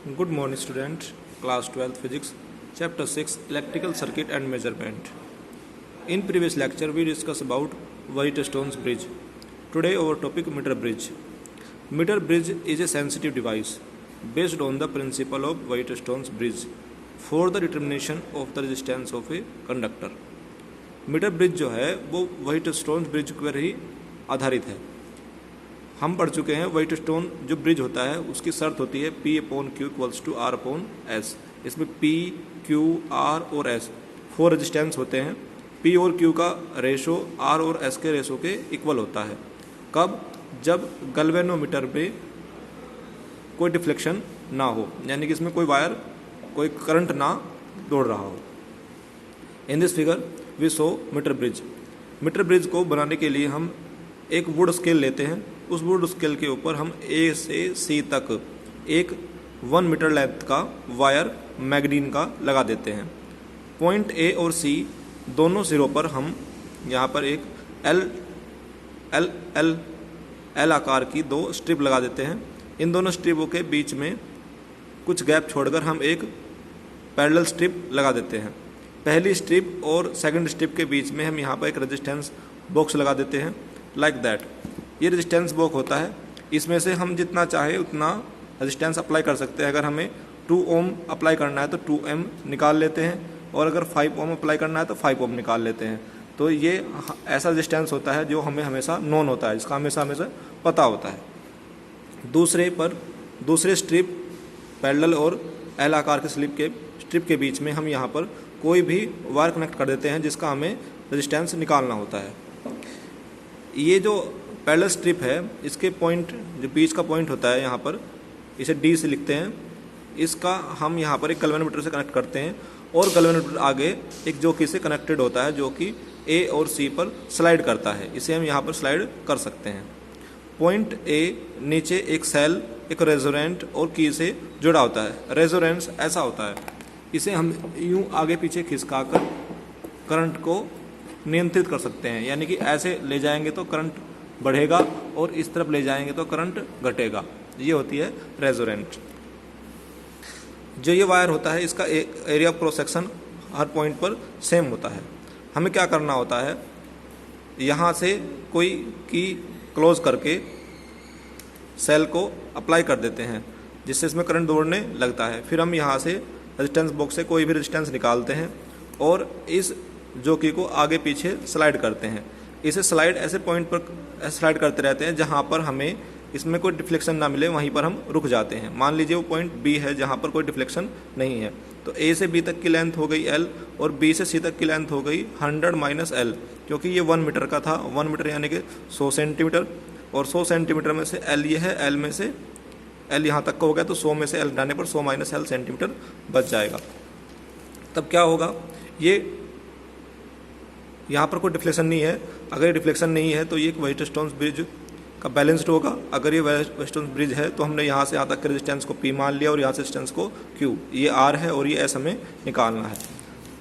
Good morning, student. Class 12 Physics, Chapter 6 Electrical Circuit and Measurement. In previous lecture, we discussed about White-Stone's bridge. Today, our topic meter bridge. Meter bridge is a sensitive device based on the principle of White-Stone's bridge for the determination of the resistance of a conductor. Metre bridge जो है वो white stone bridge पर ही आधारित है। हम पढ़ चुके हैं व्हाइट स्टोन जो ब्रिज होता है उसकी शर्त होती है P/Q = R/S। इसमें P, Q, R और S 4 रेजिस्टेंस होते हैं। P और Q का रेशो R और S के रेशो के इक्वल होता है। कब? जब गैल्वेनोमीटर पे कोई डिफ्लेक्शन ना हो, यानी कि इसमें कोई वायर कोई करंट ना दौड़ रहा हो। In this figure we show metre bridge. Metre bridge को बनाने के लिए हम एक वुड स्केल लेते हैं। उस वुड स्केल के ऊपर हम A से C तक एक 1 मीटर लेंथ का वायर मैग्नीन का लगा देते हैं। पॉइंट A और C दोनों सिरों पर हम यहाँ पर एक L आकार की 2 स्ट्रिप लगा देते हैं। इन दोनों स्ट्रिपों के बीच में कुछ गैप छोड़कर हम एक पैरेलल स्ट्रिप लगा देते हैं। पहली स्ट्रिप और सेकंड स्ट्रिप के बीच में हम यहाँ पर एक रेजिस्टेंस बॉक्स लगा देते हैं लाइक दैट। ये रेजिस्टेंस बॉक्स होता है, इसमें से हम जितना चाहे उतना रेजिस्टेंस अप्लाई कर सकते हैं। अगर हमें 2 ओम अप्लाई करना है तो 2 ओम निकाल लेते हैं, और अगर 5 ओम अप्लाई करना है तो 5 ओम निकाल लेते हैं। तो ये ऐसा रेजिस्टेंस होता है जो हमें हमेशा नोन होता है, जिसका हमेशा पता होता है। दूसरे स्ट्रिप पैरेलल और एल आकार के स्ट्रिप के बीच में हम यहाँ पर कोई भी वायर कनेक्ट कर देते हैं जिसका हमें रेजिस्टेंस निकालना होता है। ये जो पैरेलल स्ट्रिप है इसके पॉइंट जो बीच का पॉइंट होता है यहाँ पर, इसे D से लिखते हैं। इसका हम यहाँ पर एक गैल्वेनोमीटर से कनेक्ट करते हैं, और गैल्वेनोमीटर आगे एक जोकी से कनेक्टेड होता है जो कि A और C पर स्लाइड करता है। इसे हम यहाँ पर स्लाइड कर सकते हैं। पॉइंट A नीचे एक सेल, एक रेजोनेंट और की से जुड़ा होता है। रेजोनेंस ऐसा होता है, इसे हम यूं आगे पीछे खिसकाकर करंट को नियंत्रित कर सकते हैं, यानी कि ऐसे ले जाएंगे तो करंट बढ़ेगा और इस तरफ ले जाएंगे तो करंट घटेगा। ये होती है रेजोनेंट। जो ये वायर होता है इसका area of cross section her point पर सेम होता है। हमें क्या करना होता है, यहाँ से कोई की क्लोज करके सेल को अप्लाई कर देते हैं जिससे इसमें करंट दौड़ने लगता है। फिर हम यहाँ से रेजिस्टेंस बॉक्स से कोई भी रेजिस्टेंस निकालते हैं और इस जोकी को आगे पीछे स्लाइड करते हैं। इसे स्लाइड ऐसे पॉइंट पर स्लाइड करते रहते हैं जहाँ पर हमें इसमें कोई डिफ्लेक्शन ना मिले, वहीं पर हम रुक जाते हैं। मान लीजिए वो पॉइंट B है जहाँ पर कोई डिफ्लेक्शन नहीं है, तो A से B तक की लेंथ हो गई L और B से C तक की लेंथ हो गई 100 - L, क्योंकि ये 1 मीटर का था। 1 मीटर यानी कि 100 सेंटीमीटर, और 100 सेंटीमीटर में से L ये है, L में से L यहाँ तक का हो गया, तो 100 में से L घटाने पर 100 - L सेंटीमीटर बच जाएगा। तब क्या होगा, ये यहाँ पर कोई डिफ्लेक्शन नहीं है। अगर ये डिफ्लेक्शन नहीं है तो ये एक व्हाइट स्टोन ब्रिज का बैलेंस्ड होगा। अगर ये व्हाइट स्टोन ब्रिज है तो हमने यहाँ से यहाँ तक के रेजिस्टेंस को P मान लिया और यहाँ से रेजिस्टेंस को Q, ये R है और ये S हमें निकालना है।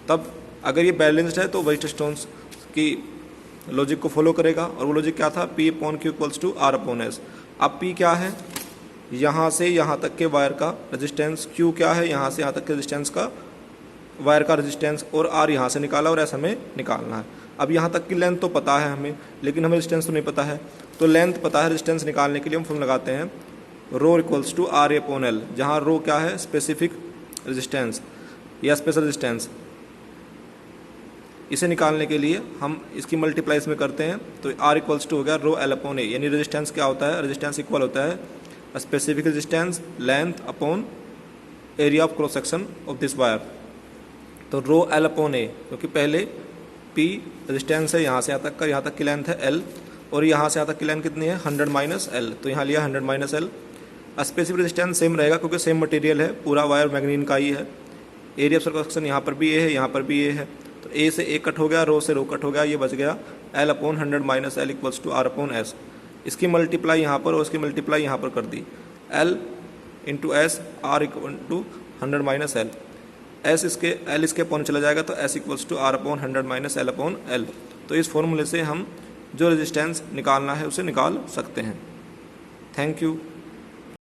तब अगर ये बैलेंस्ड है तो व्हाइट स्टोन्स की लॉजिक को फॉलो करेगा, और वो लॉजिक क्या था, P/Q = R/S। अब P क्या है, यहाँ से यहाँ तक के वायर का रेजिस्टेंस, Q क्या है, यहाँ से यहाँ तक के रेजिस्टेंस का वायर का रेजिस्टेंस, और R यहाँ से निकाला और S हमें निकालना है। अब यहाँ तक की लेंथ तो पता है हमें, लेकिन हमें रेजिस्टेंस तो नहीं पता है। तो लेंथ पता है, रेजिस्टेंस निकालने के लिए हम फॉर्मूला लगाते हैं ρ = RA/L, जहाँ रो क्या है, स्पेसिफिक रेजिस्टेंस या स्पेशल रेजिस्टेंस। इसे निकालने के लिए हम इसकी मल्टीप्लाई इसमें करते हैं, तो R = हो गया ρL/A, यानी रेजिस्टेंस क्या होता है, रेजिस्टेंस इक्वल होता है specific resistance length upon area of cross section of this wire. तो ρL/A, क्योंकि पहले P रेजिस्टेंस है यहाँ से यहाँ तक का, यहाँ तक की लेंथ है L, और यहाँ से यहाँ तक की लेंथ कितनी है, 100 - L, तो यहाँ लिया 100 - L। स्पेसिफिक रेजिस्टेंस सेम रहेगा क्योंकि सेम मटेरियल है, पूरा वायर मैग्नीन का ही है। एरिया ऑफ क्रॉस सेक्शन यहाँ पर भी A है, यहाँ पर भी A है, तो A से A कट हो गया, रो से रो कट हो गया, ये बच गया L/100 - L = R/S। इसकी मल्टीप्लाई यहाँ पर और इसकी मल्टीप्लाई यहाँ पर कर दी, L × S, R = 100 - L। L इसके अपॉन चला जाएगा तो S = R/100 - L/L। तो इस फॉर्मूले से हम जो रेजिस्टेंस निकालना है उसे निकाल सकते हैं। Thank you.